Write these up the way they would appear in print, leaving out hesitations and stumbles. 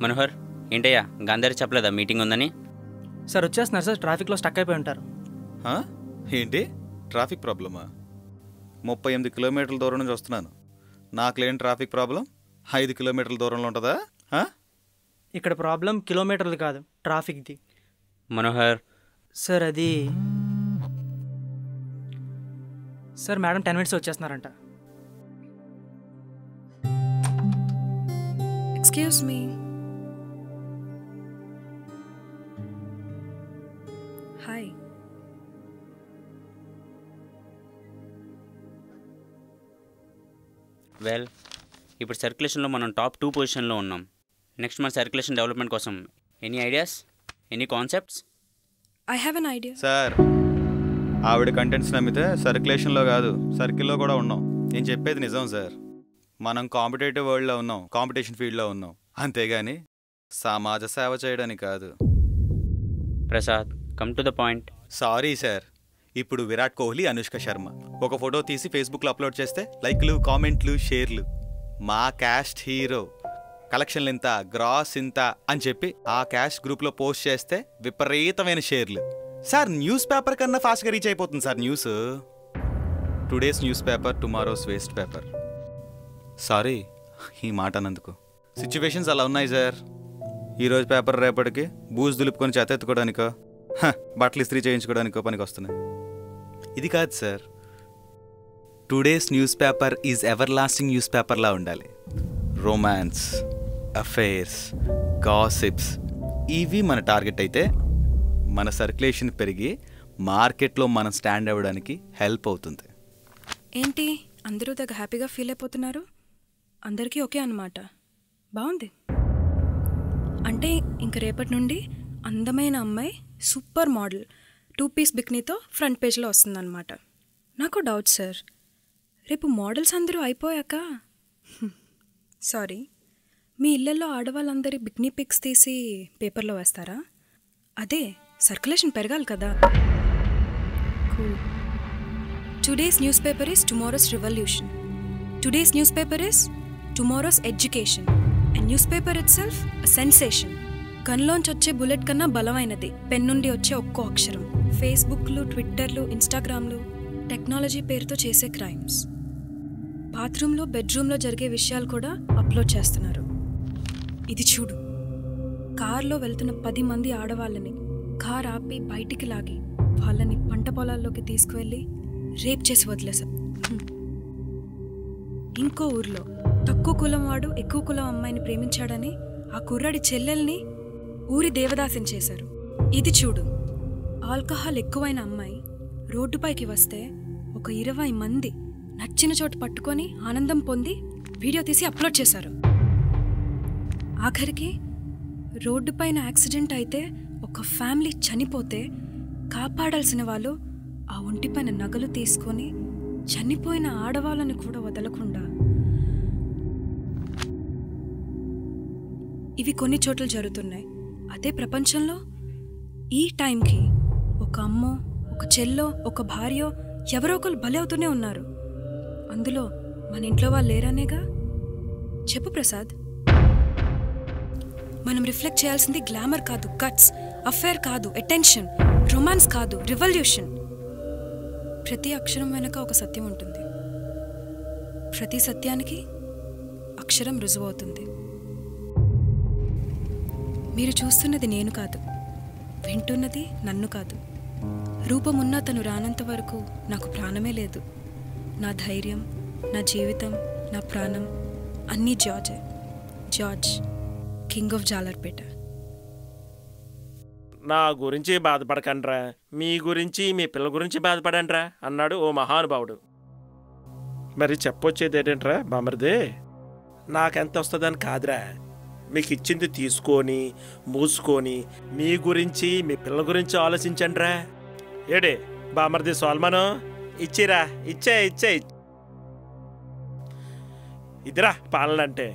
మనోహర్ ఏంటయ్యా గాంధారి చెప్పలేదా మీటింగ్ ఉందని? సార్ వచ్చేస్తున్నారు సార్, ట్రాఫిక్లో స్టక్ అయిపోయి ఉంటారు. ఏంటి ట్రాఫిక్ ప్రాబ్లమా? 38 కిలోమీటర్ల దూరం నుంచి వస్తున్నాను. నాకు లేని ట్రాఫిక్ ప్రాబ్లం 5 కిలోమీటర్ల దూరంలో ఉంటుందా? ఇక్కడ ప్రాబ్లం కిలోమీటర్లు కాదు, ట్రాఫిక్ది. మనోహర్ సార్ అది సార్ మేడం 10 minutes వచ్చేస్తున్నారంట. Excuse me. హాయ్. వెల్, ఇప్పుడు సర్క్యులేషన్లో మనం టాప్ 2 పొజిషన్లో ఉన్నాం. నెక్స్ట్ మన సర్క్యులేషన్ డెవలప్మెంట్ కోసం any ideas, any concepts? I have an idea. Sir, ఆవిడ కంటెంట్స్ నమ్మితే సర్క్యులేషన్లో కాదు సర్కిల్లో కూడా ఉన్నాం. నేను చెప్పేది నిజం సార్. మనం కాంపిటేటివ్ వరల్డ్లో ఉన్నాం, కాంపిటీషన్ ఫీల్డ్లో ఉన్నాం, అంతేగాని సమాజ సేవ చేయడానికి కాదు. Prasad, come to the point. Sorry sir, ఇప్పుడు విరాట్ కోహ్లీ, అనుష్క శర్మ ఒక ఫోటో తీసి ఫేస్బుక్లో అప్లోడ్ చేస్తే లైక్లు, కామెంట్లు, షేర్లు. మా క్యాస్ట్ హీరో, కలెక్షన్లు ఇంత, గ్రాస్ ఇంత అని చెప్పి ఆ క్యాస్ట్ గ్రూప్లో పోస్ట్ చేస్తే విపరీతమైన షేర్లు. సార్, న్యూస్ పేపర్ కన్నా ఫాస్ట్గా రీచ్ అయిపోతుంది sir news. Today's newspaper tomorrow's waste paper. Sorry ఈ మాట అన్నందుకు. సిచ్యువేషన్స్ అలా ఉన్నాయి సార్. ఈరోజు పేపర్ రేపటికి బూజు దులుపుకొని చెత్తెత్తుకోవడానికో, బట్టలు ఇస్త్రీ చేయించుకోవడానికో పనికి వస్తున్నాయి. ఇది కాదు sir, today's newspaper is everlasting news పేపర్లా ఉండాలి. రొమాన్స్, అఫైర్స్, గాసిప్స్ ఇవి మన టార్గెట్ అయితే మన సర్క్యులేషన్ పెరిగి మార్కెట్లో మనం స్టాండ్ అవ్వడానికి హెల్ప్ అవుతుంది. ఏంటి అందరూ దగ్గర హ్యాపీగా ఫీల్ అయిపోతున్నారు? అందరికీ ఓకే అన్నమాట. బాగుంది. అంటే ఇంక రేపటి నుండి అందమైన అమ్మాయి, సూపర్ మోడల్, 2 piece బిక్నీతో ఫ్రంట్ పేజ్లో వస్తుందన్నమాట. నాకు డౌట్ సార్, రేపు మోడల్స్ అందరూ అయిపోయాక సారీ, మీ ఇళ్లలో ఆడవాళ్ళందరి బిక్నీ పిక్స్ తీసి పేపర్లో వేస్తారా? అదే సర్క్యులేషన్ పెరగాలి కదా. Cool. Today's newspaper is tomorrow's revolution. Today's newspaper is tomorrow's education. And newspaper itself a sensation. గన్లోంచి వచ్చే బుల్లెట్ కన్నా బలమైనది పెన్ నుండి వచ్చే ఒక్కో అక్షరం. ఫేస్బుక్లు, ట్విట్టర్లు, ఇన్స్టాగ్రామ్లు టెక్నాలజీ పేరుతో చేసే క్రైమ్స్. బాత్రూంలో, బెడ్రూమ్లో జరిగే విషయాలు కూడా అప్లోడ్ చేస్తున్నారు. ఇది చూడు, కార్లో వెళ్తున్న 10 మంది ఆడవాళ్ళని కార్ ఆపి బయటికి లాగి వాళ్ళని పంట పొలాల్లోకి తీసుకువెళ్ళి రేప్ చేసి వదిలేశాం. ఇంకో ఊర్లో తక్కువ కులం వాడు ఎక్కువ కులం అమ్మాయిని ప్రేమించాడని ఆ కుర్రాడి చెల్లెల్ని ఊరి దేవదాసిని చేశారు. ఇది చూడు, ఆల్కహాల్ ఎక్కువైన అమ్మాయి రోడ్డుపైకి వస్తే ఒక 20 మంది నచ్చిన చోటు పట్టుకొని ఆనందం పొంది వీడియో తీసి అప్లోడ్ చేశారు. ఆఖరికి రోడ్డుపైన యాక్సిడెంట్ అయితే ఒక ఫ్యామిలీ చనిపోతే కాపాడాల్సిన వాళ్ళు ఆ ఒంటిపైన నగలు తీసుకొని చనిపోయిన ఆడవాళ్ళని కూడా వదలకుండా. ఇవి కొన్ని చోట్ల జరుగుతున్నాయి. అదే ప్రపంచంలో ఈ టైంకి ఒక అమ్మో, ఒక చెల్లో, ఒక భార్యో ఎవరో ఒకరు బలి అవుతూనే ఉన్నారు. అందులో మన ఇంట్లో వాళ్ళు లేరనేగా? చెప్పు ప్రసాద్. మనం రిఫ్లెక్ట్ చేయాల్సింది గ్లామర్ కాదు, గట్స్, అఫేర్ కాదు, అటెన్షన్, రొమాన్స్ కాదు, రివల్యూషన్. ప్రతి అక్షరం వెనక ఒక సత్యం ఉంటుంది. ప్రతి సత్యానికి అక్షరం రుజువవుతుంది. మీరు చూస్తున్నది నేను కాదు, వింటున్నది నన్ను కాదు. రూపమున్నా తను రానంత వరకు నాకు ప్రాణమే లేదు. నా ధైర్యం, నా జీవితం, నా ప్రాణం అన్నీ జార్జే. George, king of Jalarpet. నా గురించి బాధపడకండ్రా, మీ గురించి మీ పిల్లల గురించి బాధపడండ్రా అన్నాడు ఓ మహానుభావుడు. మరి చెప్పొచ్చేది ఏంటంట్రా బామర్దే, నాకెంత వస్తుందని కాదురా, మీకు ఇచ్చింది తీసుకొని మూసుకొని మీ గురించి మీ పిల్లల గురించి ఆలోచించండిరా. ఏడే బామర్ది సోల్మాను, ఇచ్చిరా, ఇచ్చే ఇదిరా పాలనంటే.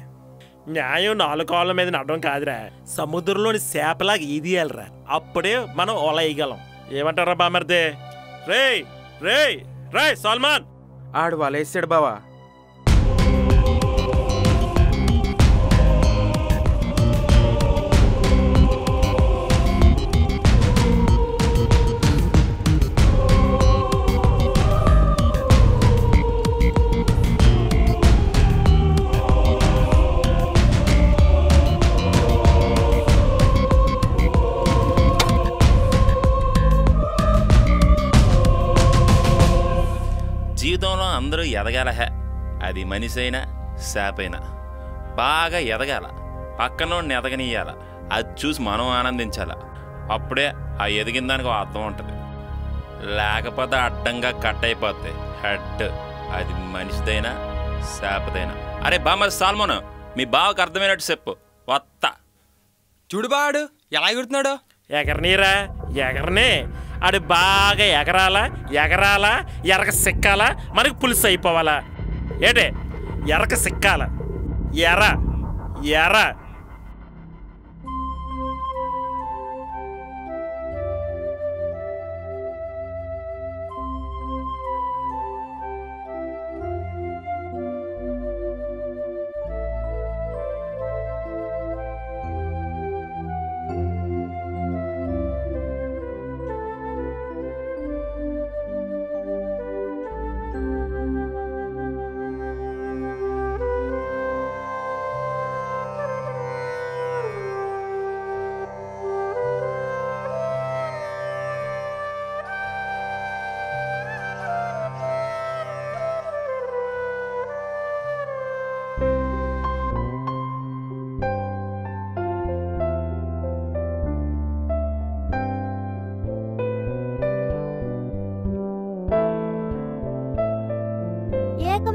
న్యాయం 4 కాళ్ళ మీద నడడం కాదురా, సముద్రంలోని చేపలాగా ఈదియాలరా, అప్పుడే మనం ఓలయ్యగలం. ఏమంటారా బామర్దే? రేయ్ రేయ్ రేయ్ సల్మాన్, ఆడు వలేసాడు బావా. ఎదగాల హే. అది మనిషి అయినా శాపైనా బాగా ఎదగాల, పక్కనోడిని ఎదగనియ్యాల. అది చూసి మనం ఆనందించాల. అప్పుడే ఆ ఎదిగిన దానికి ఒక అర్థం ఉంటుంది. లేకపోతే అడ్డంగా కట్ అయిపోద్ది హెడ్. అది మనిషిదైనా శాపదైనా. అరే బామ్మది సాల్మోన్, మీ బావకు అర్థమైనట్టు చెప్పు. వత్త చూడుబాడు ఎలా ఎగురుతున్నాడు. ఎగరనీరా, ఎగరనే. ఆడు బాగా ఎగరాలా, ఎరక సిక్కాలా, మనకి పులుసు అయిపోవాలా. ఏటే ఎరక సిక్కాల, ఎర.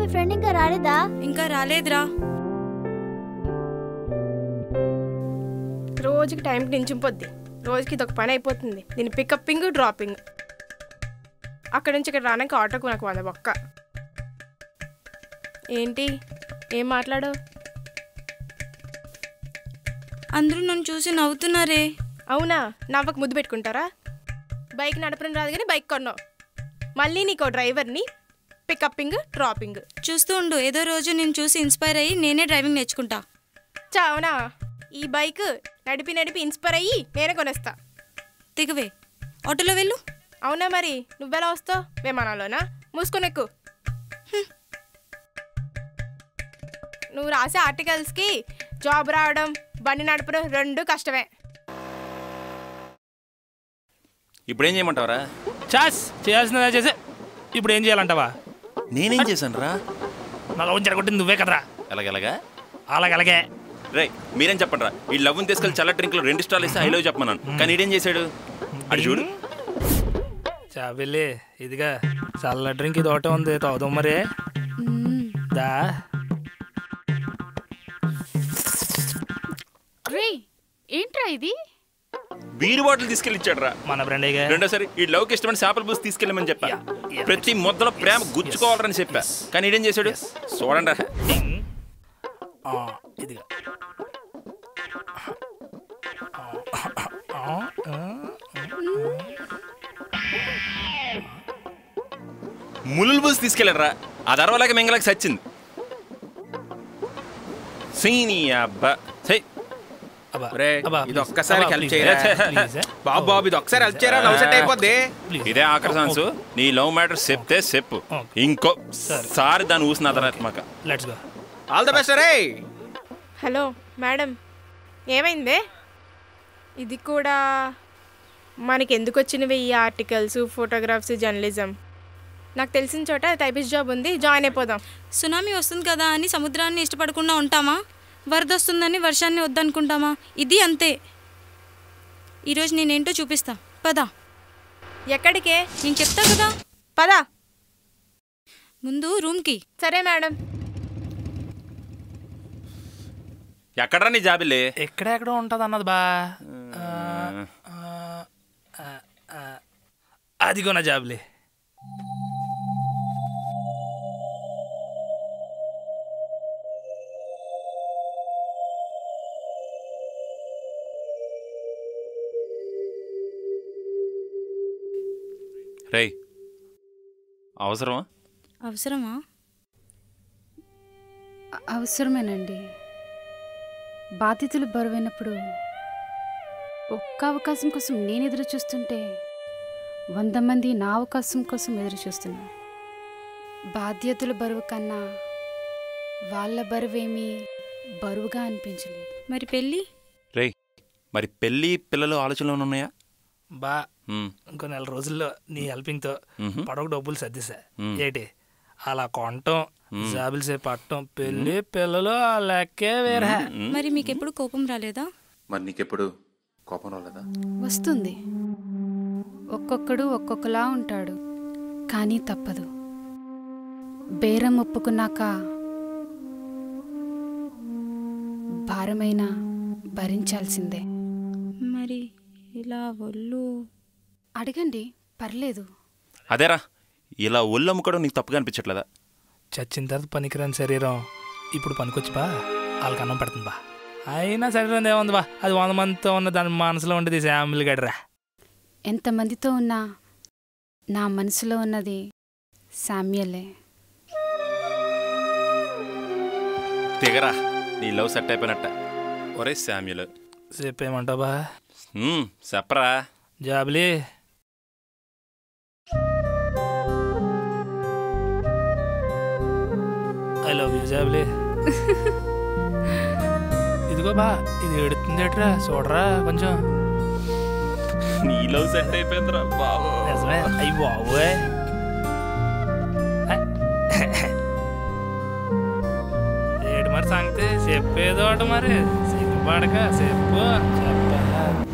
మీ ఫ్రెండ్ ఇంకా రాలేదా? ఇంకా రాలేదురా. రోజుకి టైంకి నించిపోద్ది. రోజుకి ఇదొక పని అయిపోతుంది. దీని పికప్పింగ్ డ్రాపింగ్. అక్కడి నుంచి ఇక్కడ రానికి ఆటోకు నాకు 100 బొక్క. ఏంటి ఏం మాట్లాడు? అందరూ నన్ను చూసి నవ్వుతున్నారే. అవునా? నవ్వకు ముద్దు పెట్టుకుంటారా? బైక్ నడపడం రాదు కానీ బైక్ కొన్నావు. మళ్ళీ నీకు డ్రైవర్ని, పికప్పింగ్ డ్రాపింగ్. చూస్తూ ఉండు, ఏదో రోజు నేను చూసి ఇన్స్పైర్ అయ్యి నేనే డ్రైవింగ్ నేర్చుకుంటా. అవునా? ఈ బైక్ నడిపి ఇన్స్పైర్ అయ్యి నేనే కొనేస్తా. దిగవే, ఆటోలో వెళ్ళు. అవునా? మరి నువ్వెలా వస్తావు? విమానాలోనా? మూసుకొని ఎక్కు. నువ్వు రాసే ఆర్టికల్స్కి జాబ్ రావడం, బండి నడపడం 2 కష్టమే. ఇప్పుడేం చేయమంటావరా? చాస్ చేయాల్సిందా చేసే. ఇప్పుడు ఏం చేయాలంటావా? నేనేం చేశాను రా? నా లవ్ జరగొట్టింది నువ్వే కదరా. ఎలాగెలాగా? అలాగే రే మీరేం చెప్పండి రా. ఈ లవ్ని తీసుకెళ్ళి చల్ల డ్రింక్లో 2 స్టార్లు ఇస్తే ఐ లవ్ చెప్పమన్నాను. కానీ ఇదేం చేశాడు? అది చూడు. చాబెల్లి ఇదిగా చల్ల డ్రింక్ ఇది ఒకటే ఉంది, తాగుదాం మరి. దా ఏంట్రా ఇది? బీరు బాటిల్ తీసుకెళ్ళి ఇచ్చాడు రా మన ఫ్రెండ్. రెండోసారి ఈ లవ్కి ఇష్టమైన చేపల బూస్ తీసుకెళ్ళమని చెప్పా. ప్రతి ముద్దలో ప్రేమ గుచ్చుకోవాలని చెప్పా. కానీ ఇదేం చేశాడు? చూడండి రా. ఇదిగా ములులు బూస్ తీసుకెళ్ళాడు రా. అది అరవలాగా మింగలాగా సచ్చింది. సీని అబ్బా. ఇది ఒక్కసారి హెల్ప్ చేయరా బాబు? ఇది ఒక్కసారి హెల్ప్ చేయరా? లవ్ సెట్ అయిపోద్ది. ఇదే ఆఖరి ఛాన్స్. నీ లవ్ మ్యాటర్ చెప్తే చెప్పు. ఇంకోసారి దాన్ని ఊసిన తర్వాత all the best ray. Hello madam, ఏమైందే? ఇది కూడా మనకి ఎందుకు వచ్చినవి ఈ ఆర్టికల్స్, ఫోటోగ్రాఫ్స్, జర్నలిజం? నాకు తెలిసిన చోట టైపిస్ట్ జాబ్ ఉంది, జాయిన్ అయిపోదాం. సునామీ వస్తుంది కదా అని సముద్రాన్ని ఇష్టపడకుండా ఉంటామా? వరద వస్తుందని వర్షాన్ని వద్దనుకుంటామా? ఇది అంతే. ఈరోజు నేనేంటో చూపిస్తా, పదా. ఎక్కడికే? నేను చెప్తా కదా, పదా. ముందు రూమ్కి. సరే మేడం. ఎక్కడరా నీ జాబిలే? ఎక్కడెక్కడో ఉంటుంది అన్నది బా. అదిగో నా జాబిలే. రేయ్ అవసరమా? అవసరమా? అవసరమేనండి. బాధ్యతలు బరువైనప్పుడు ఒక్క అవకాశం కోసం నేను ఎదురు చూస్తుంటే 100 మంది నా అవకాశం కోసం ఎదురు చూస్తున్నారు. బాధ్యతల బరువు కన్నా వాళ్ళ బరువేమీ బరువుగా అనిపించలేదు. మరి పెళ్ళి? రేయ్ మరి పెళ్ళి పిల్లలు ఆలోచనలు ఉన్నాయా? బా ఇంకో 4 రోజుల్లో నీ హెల్పింగ్తో పడవ డబ్బులు సర్దిసా. ఏటి అలా కొంటాం జాబులు సేపు పట్టం పెళ్ళి పిల్లలు ఆ లెక్కే వేరే. మరి మీకు ఎప్పుడు కోపం రాలేదా? మరి నీకెప్పుడు కోపం రాలేదా? వస్తుంది. ఒక్కొక్కడు ఒక్కొక్కలా ఉంటాడు, కానీ తప్పదు. బేరం ఒప్పుకున్నాక భారమైన భరించాల్సిందే. మరి ఇలా ఒళ్ళు అడగండి, పర్లేదు. అదేరా, ఇలా ఒళ్ళు అమ్ముకోవడం నీకు తప్పుగా అనిపించట్లేదా? చచ్చిన తర్వాత పనికిరాని శరీరం ఇప్పుడు పనికొచ్చి బా వాళ్ళకి అన్నం పెడుతుంది బా. అయినా శరీరం ఏముంది బా, అది 100 మందితో ఉన్న దాని మనసులో ఉండేది శాంపుల్ గడరా. ఎంతమందితో ఉన్నా నా మనసులో ఉన్నది శామ్యలే. దిగరా, నీ లవ్ సెట్ అయిపోయినట్ట. ఒరే శామ్యులు, చెప్పేమంటావు బా? చెప్పరా. జాబులీ ఐ లవ్ యూ జాబులీ. ఇదిగో బా, ఇది ఎడుతుందేట్రా, చూడరా కొంచెం. నీ లవ్ సెట్ అయిపోయిందిరా బాబు. నిజమే, అయ్యి బాబోయ్. ఏడు మరి సంగతి చెప్పేదో ఒకటి మరి, సిగ్గుపడక చెప్పు.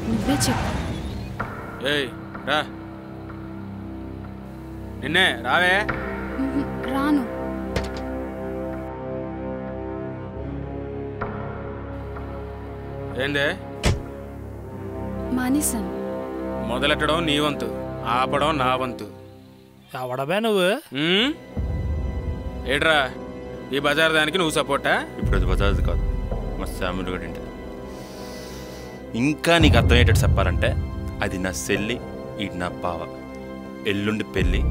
నువ్వే చెప్పు. ఏయ్ రా, నిన్నే రావే. రాను. ఏందే? మానేశాను. మొదలెట్టడం నీ వంతు, ఆపడం నా వంతు. ఎవడబే నువ్వు? ఏట్రా, ఈ బజార్ దానికి నువ్వు సపోర్టా? ఇప్పుడు అది బజాజ్ కాదు, మా శామ్యులు గడి ఇంటి. ఇంకా నీకు అర్థమయ్యేటట్టు చెప్పాలంటే అది నా సెల్లి, ఇది నా బావ. ఎల్లుండి పెళ్ళి,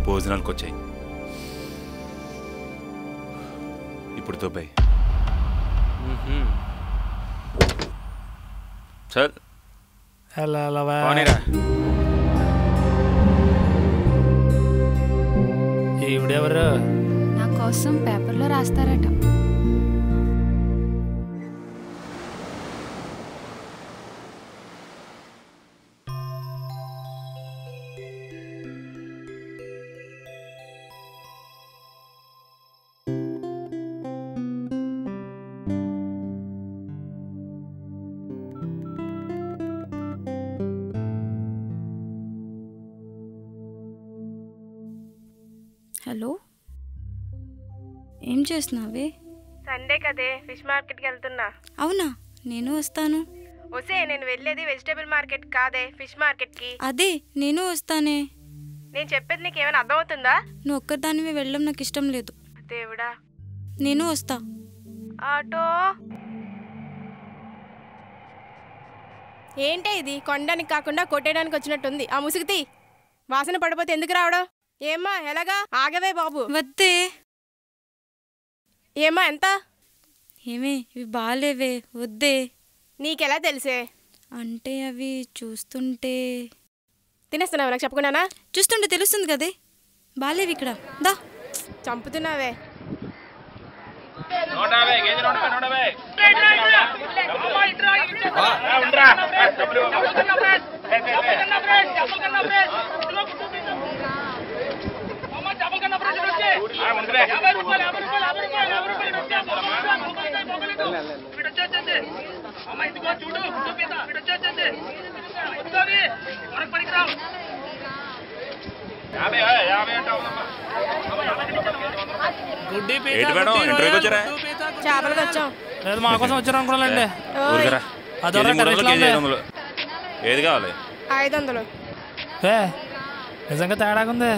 భోజనాలకు వచ్చాయి. ఇప్పుడు దుబాయ్. చల్ ఈవిడెవరు? నా కోసం పేపర్లో రాస్తారట. హలో, ఏం చేస్తున్నావే? సండే కదే, ఫిష్ మార్కెట్కి వెళ్తున్నా. అవునా, నేను వస్తాను. వస్తే నేను వెళ్ళేది వెజిటేబుల్ మార్కెట్ కాదే, ఫిష్ మార్కెట్కి. అదే నేను వస్తానే. నేను చెప్పేది నీకు ఏమైనా అర్థమవుతుందా? నువ్వు ఒక్కదానివి వెళ్ళడం నాకు ఇష్టం లేదు. దేవుడా, నేను వస్తా. ఆటో ఏంటే ఇది? కొనడానికి కాకుండా కొట్టేయడానికి వచ్చినట్టుంది. ఆ ముసుగుతి వాసన పడిపోతే ఎందుకు రావడం? ఏమ్మా ఎలాగా? ఆగవే బాబు. వద్దే. ఏమ్మా ఎంత? ఏమే ఇవి బాలేవే, వద్దే. నీకెలా తెలిసే? అంటే అవి చూస్తుంటే. తినేస్తున్నావా నాకు చెప్పకున్నానా? చూస్తుంటే తెలుస్తుంది కదే, బాలేవి ఇక్కడ. దా, చంపుతున్నావే. చేపలకు వచ్చాం. లేదు మా కోసం వచ్చారు అనుకోవాలండి. ఏది కావాలి? 500. నిజంగా తేడాకుంది.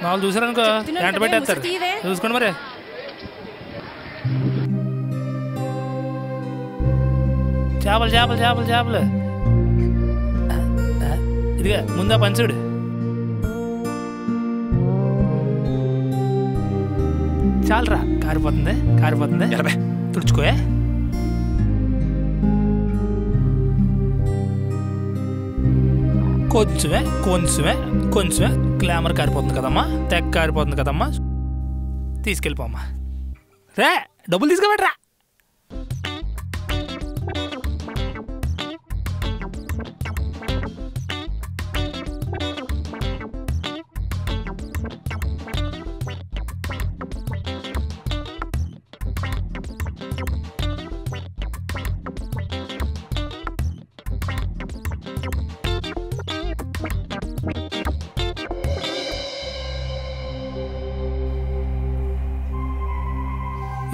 నాలుగు చూసారనుకో ఎంట పెట్టేస్తారు. చూసుకోండి మరి. చేపలు చేపలు చేపలు చేపలు. ఇదిగా ముందా పంచుడు. చాలరా, కారిపోతుంది కారిపోతుంది. తుడుచుకోయే. కొంచెమే కొంచెమే కొంచెమే గ్లామర్ కారిపోతుంది కదమ్మా, తెగ కారిపోతుంది కదమ్మా. తీసుకెళ్ళిపోమ్మా. రే డబ్బులు తీసుకోబెట్టరా.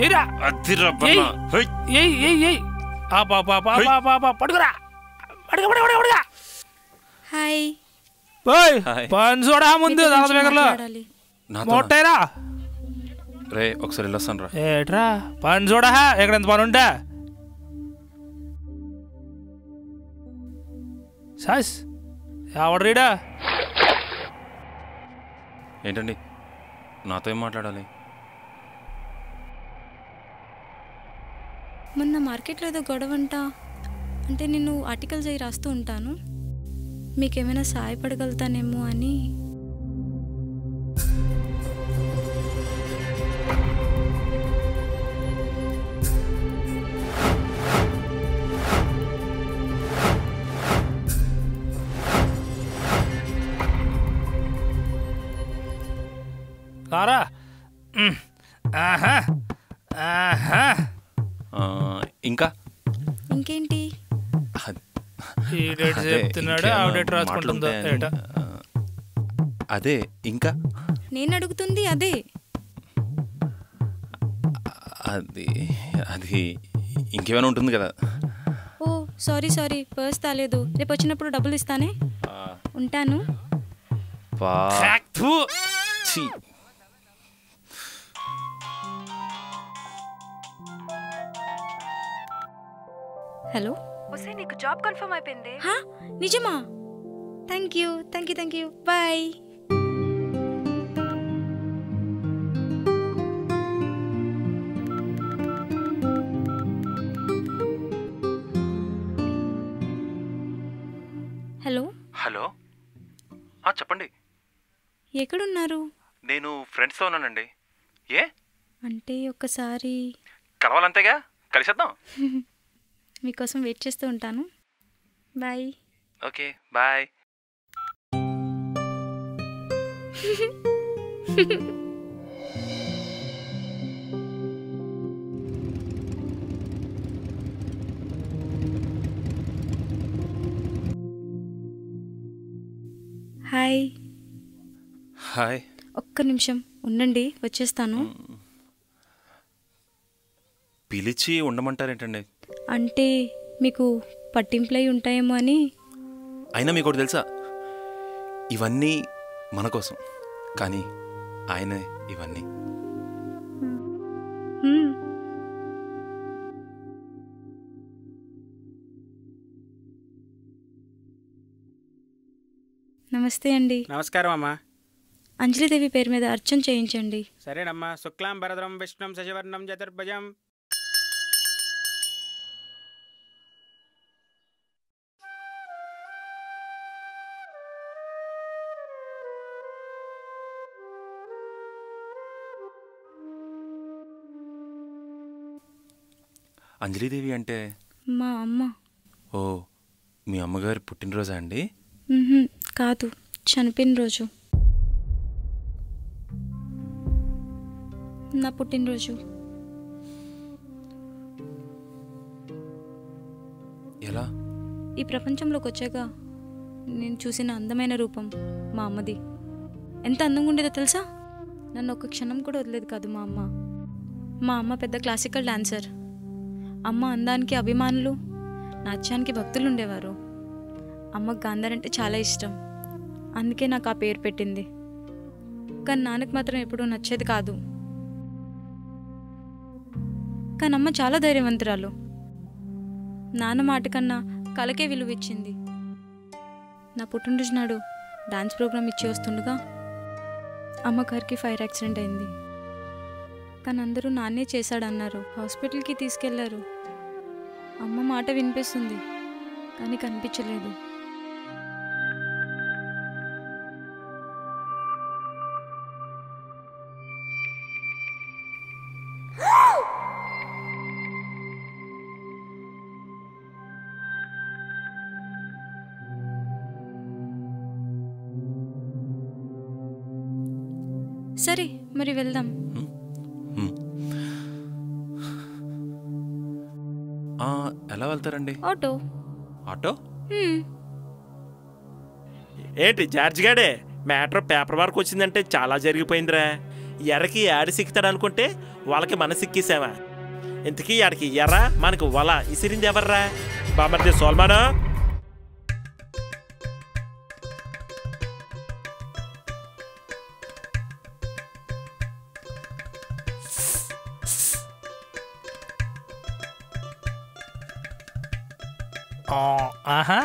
ఏరా అదిరా ఏయ్ బన్నా. హై. ఏయ్ ఏయ్ ఏయ్ ఆ పాపా పడుకురా పడుగా హాయ్. పోయ్ హాయ్. పని చూడా ముందు మీతో తర్వాత కొంచెం దగ్గరలో మాట్లాడాలి. నాతోనా? మొట్టైరా రే ఒకసారి వెళ్ళొస్తాను రా. ఏట్రా పని చూడా ఇక్కడ ఎంత పని ఉంటా సాస్ ఎవడ్రీడా ఏంటండి నాతో ఏం మాట్లాడాలి? మొన్న మార్కెట్లో ఏదో గొడవంట, అంటే నేను ఆర్టికల్స్ అవి రాస్తూ ఉంటాను, మీకేమైనా సహాయపడగలుగుతానేమో అని. కారా ఆహా ఆహా ఇంకా ఇంకేంటి? ఈ డేట్ అదే, చెప్తున్నాడు ఇంకేమైనా ఆవిడేట్ రాసుకుంటుందో మాటలుంటాయని. ఏటా అదే ఇంకా నేను అడుగుతుంది అదే. అది అది ఇంకేమైనా ఉంటుంది కదా. ఓ సారీ పర్స్ తాలేదు, రేపు వచ్చినప్పుడు డబ్బులు ఇస్తానే. ఉంటాను. ఛీ. హలో, వస్తే నీకు జాబ్ కన్ఫర్మ్ అయిపోయింది. నిజమా? Thank you bye. Hello hello చెప్పండి. ఎక్కడున్నారు? నేను ఫ్రెండ్స్తో ఉన్నానండి. ఏ అంటే ఒక్కసారి కలవాలంతేగా, కలిసేద్దాం. మీకోసం వెయిట్ చేస్తూ ఉంటాను. Bye. Okay bye. Hi. Hi. ఒక్క నిమిషం ఉండండి, వచ్చేస్తాను. పిలిచి ఉండమంటారేంటండి? అంటే మీకు పట్టింపులై ఉంటాయేమో అని. అయినా మీకు ఒకటి తెలుసా, ఇవన్నీ మన కోసం, కానీ ఆయనే ఇవన్నీ. నమస్తే అండి. నమస్కారం అమ్మా. అంజలిదేవి పేరు మీద అర్చన చేయించండి. సరేనమ్మా. శుక్లాం భరద్రం విష్ణుం శశివర్ణం చతుర్భుజం. అంజలిదేవి అంటే మా అమ్మ. ఓ, మీ అమ్మగారి పుట్టినరోజా అండి? కాదు, చనిపోయిన రోజు. నా పుట్టినరోజు. ఎలా? ఈ ప్రపంచంలోకి వచ్చాక నేను చూసిన అందమైన రూపం మా అమ్మది. ఎంత అందంగా ఉండేదో తెలుసా? నన్ను ఒక క్షణం కూడా వదిలేదు కాదు మా అమ్మ. మా అమ్మ పెద్ద క్లాసికల్ డాన్సర్. అమ్మ అందానికి అభిమానులు, నాట్యానికి భక్తులు ఉండేవారు. అమ్మకు గాంధార్ అంటే చాలా ఇష్టం, అందుకే నాకు ఆ పేరు పెట్టింది. కానీ నాన్నకు మాత్రం ఎప్పుడూ నచ్చేది కాదు. కానీ అమ్మ చాలా ధైర్యవంతురాలు. నాన్న మాట కన్నా కళకే విలువ ఇచ్చింది. నా పుట్టినరోజు నాడు డాన్స్ ప్రోగ్రామ్ ఇచ్చి వస్తుండగా అమ్మగారికి ఫైర్ యాక్సిడెంట్ అయింది. కానీ అందరూ నాన్నే చేశాడన్నారు. హాస్పిటల్కి తీసుకెళ్లారు. అమ్మ మాట వినిపిస్తుంది కానీ కనిపించలేదు. సరే మరి వెళ్దాం. ఎలా వెళ్తారండి? ఆటో. ఆటో? ఏంటి జార్జ్ గాడే, మ్యాటర్ పేపర్ వర్క్ వచ్చిందంటే చాలా జరిగిపోయిందిరా. ఎర్రకి ఆడి సిక్కుతాడు అనుకుంటే వాళ్ళకి మన సిక్కేసావా? ఇంతకీ ఆడికి ఎర్ర మనకి వల ఇసిరింది ఎవర్రా? బామర్ది సోల్మానా? ఆహా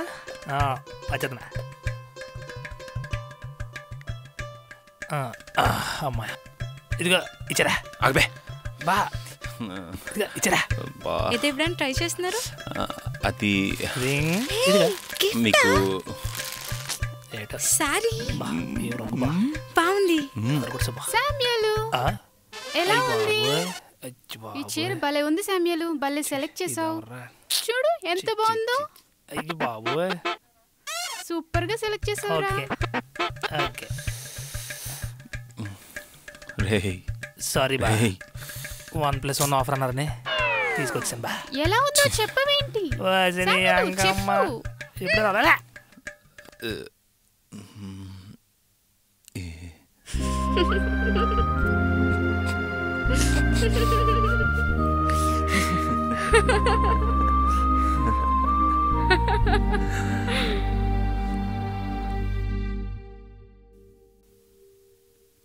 వచ్చేదనా అమ్మా ఇదిగో ఇచ్చారా ఆగబే బా ఇదిగో ఇచ్చారా ఇది ఎప్పుడైనా ట్రై చేస్తున్నారు? అది ఇదిగో మీకు సారీ బాగుంది. శామ్యూలు ఎలా ఉంది? ఈ చీర భలే ఉంది శామ్యూలు, భలే సెలెక్ట్ చేసావు. చూడు ఎంత బాగుందో. బాబు సూపర్ గా సెలెక్ట్ చేసావురా. సారీ బా 1+1 ఆఫర్ అన్నారని తీసుకొచ్చాను బా. ఎలా ఉందో చెప్పవేంటి? ఇప్పుడు రావాలా?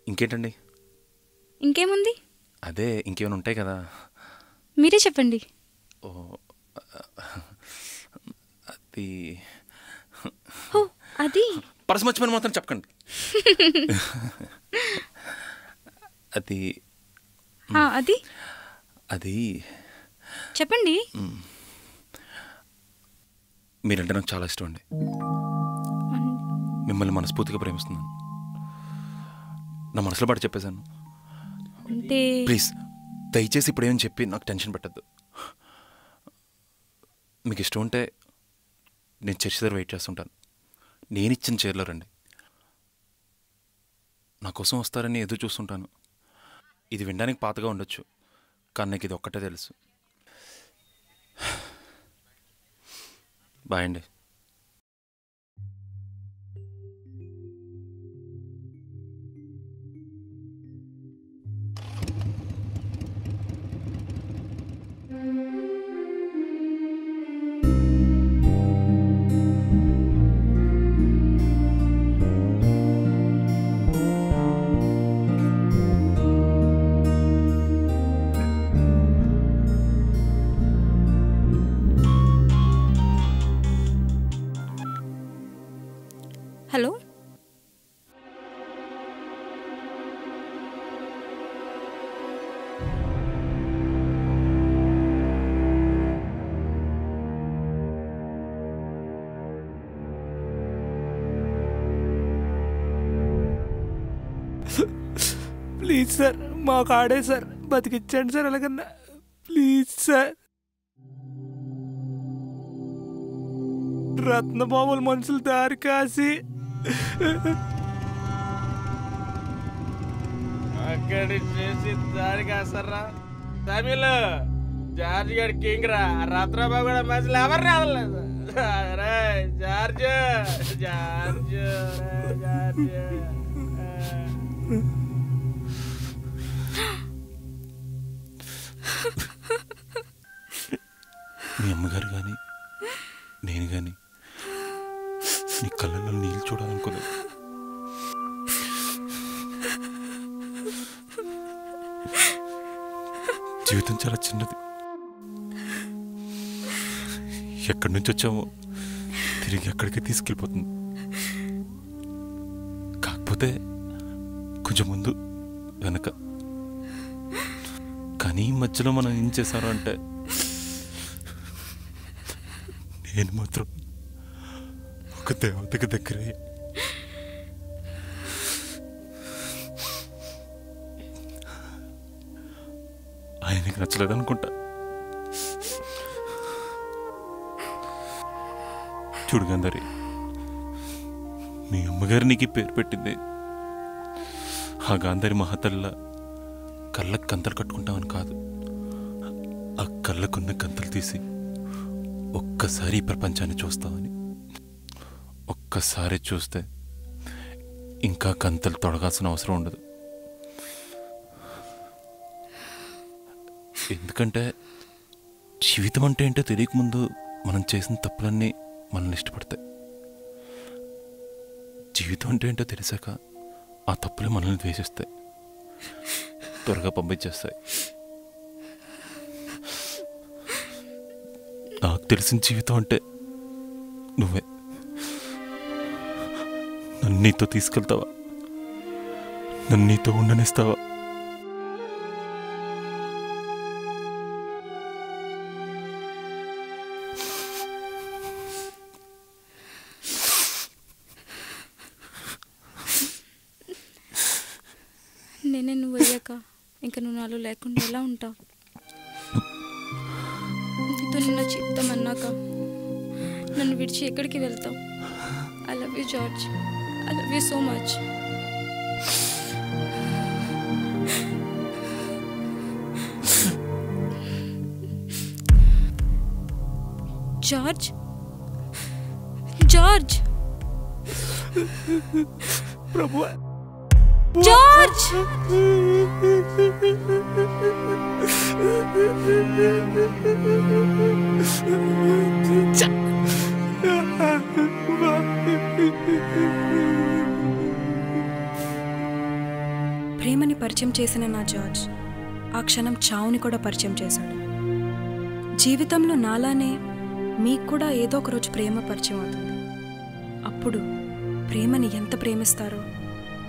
ఇంకేంటండి? ఇంకేముంది? అదే ఇంకేమైనా ఉంటాయి కదా, మీరే చెప్పండి. ఓ అది అది పర్స్ మర్చిపోయిన మాత్రం చెప్పకండి. అది అది అది చెప్పండి. మీరంటే నాకు చాలా ఇష్టం అండి. మిమ్మల్ని మనస్ఫూర్తిగా ప్రేమిస్తున్నాను. నా మనసులో పాటు చెప్పేశాను. ప్లీజ్ దయచేసి ఇప్పుడేమని చెప్పి నాకు టెన్షన్ పెట్టద్దు. మీకు ఇష్టం ఉంటే నేను చర్చి దగ్గర వెయిట్ చేస్తుంటాను. నేను ఇచ్చిన చైర్లో రండి. నా కోసం వస్తారని ఎదురు చూస్తుంటాను. ఇది వినడానికి పాతగా ఉండొచ్చు, కానీ నాకు ఇది ఒక్కటే తెలుసు. బాయ్ అండి. హలో, ప్లీజ్ సార్ మాకు ఆడే సార్, బతికించండి సార్ ఎలాగన్నా ప్లీజ్ సార్. రత్నబాబుల మనుషులు దారి కాసి అక్కడి చేసి దారి కాస్తారా తమిళ జార్జ్ గారి కింగ్ రా. రత్నబాబు కూడా మనుషులు ఎవరు రావలేదు. జార్జ్ జార్జ్ జార్జ్ మీ అమ్మగారు కానీ నేను కానీ నీ కళ్ళల్లో నీళ్ళు చూడాలనుకోలేదు. జీవితం చాలా చిన్నది. ఎక్కడి నుంచి వచ్చామో తిరిగి ఎక్కడికి తీసుకెళ్ళిపోతుంది. కాకపోతే కొంచెం ముందు వెనక. కానీ ఈ మధ్యలో మనం ఏం చేశారు అంటే, నేను మాత్రం ఒక దేవతకి దగ్గరే. ఆయనకి నచ్చలేదనుకుంటా. చూడు గంధారి, మీ అమ్మగారు నీకు పేరు పెట్టింది. ఆ గాంధారి మహాతల్లా కళ్ళకు కంతలు కట్టుకుంటామని కాదు, ఆ కళ్ళకున్న కంతలు తీసి ఒక్కసారి ఈ ప్రపంచాన్ని చూస్తామని. ఒక్కసారి చూస్తే ఇంకా కంతలు తొడగాల్సిన అవసరం ఉండదు. ఎందుకంటే జీవితం అంటే ఏంటో తెలియకముందు మనం చేసిన తప్పులన్నీ మనల్ని ఇష్టపడతాయి. జీవితం అంటే ఏంటో తెలిసాక ఆ తప్పులే మనల్ని ద్వేషిస్తాయి, త్వరగా పంపించేస్తాయి. నాకు తెలిసిన జీవితం అంటే నువ్వే. నన్ను నీతో తీసుకెళ్తావా? నన్ను నీతో ఉండనిస్తావా? నేనే నువ్వు అయ్యాక ఇంకా నువ్వు నాలో లేకుండా ఎలా ఉంటావు? నీతో నిన్న చిత్తం అన్నాక నన్ను విడిచి ఎక్కడికి వెళ్తావు? I love you George, I love you so much. George, George, ప్రభువా, జార్జ్! ప్రేమని పరిచయం చేసిన నా జార్జ్ ఆ క్షణం చావుని కూడా పరిచయం చేశాడు. జీవితంలో నాలానే మీకు కూడా ఏదో ఒక రోజు ప్రేమ పరిచయం అవుతుంది. అప్పుడు ప్రేమని ఎంత ప్రేమిస్తారో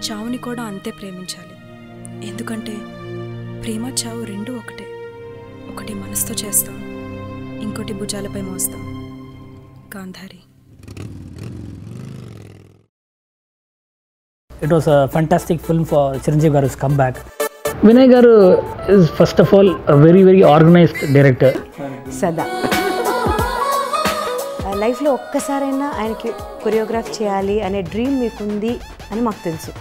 చావుని కూడా అంతే ప్రేమించాలి. ఎందుకంటే ప్రేమ చావు రెండూ ఒకటే. ఒకటి మనసుతో చేస్తాం, ఇంకోటి భుజాలపై మోస్తాం. Gandhari. It was a fantastic film for Chiranjeevi Garu's comeback. Vinay Garu is first of all a very organized director. సదా లైఫ్లో ఒక్కసారైనా ఆయనకి కొరియోగ్రాఫ్ చేయాలి అనే డ్రీమ్ మీకుంది అని మాకు తెలుసు.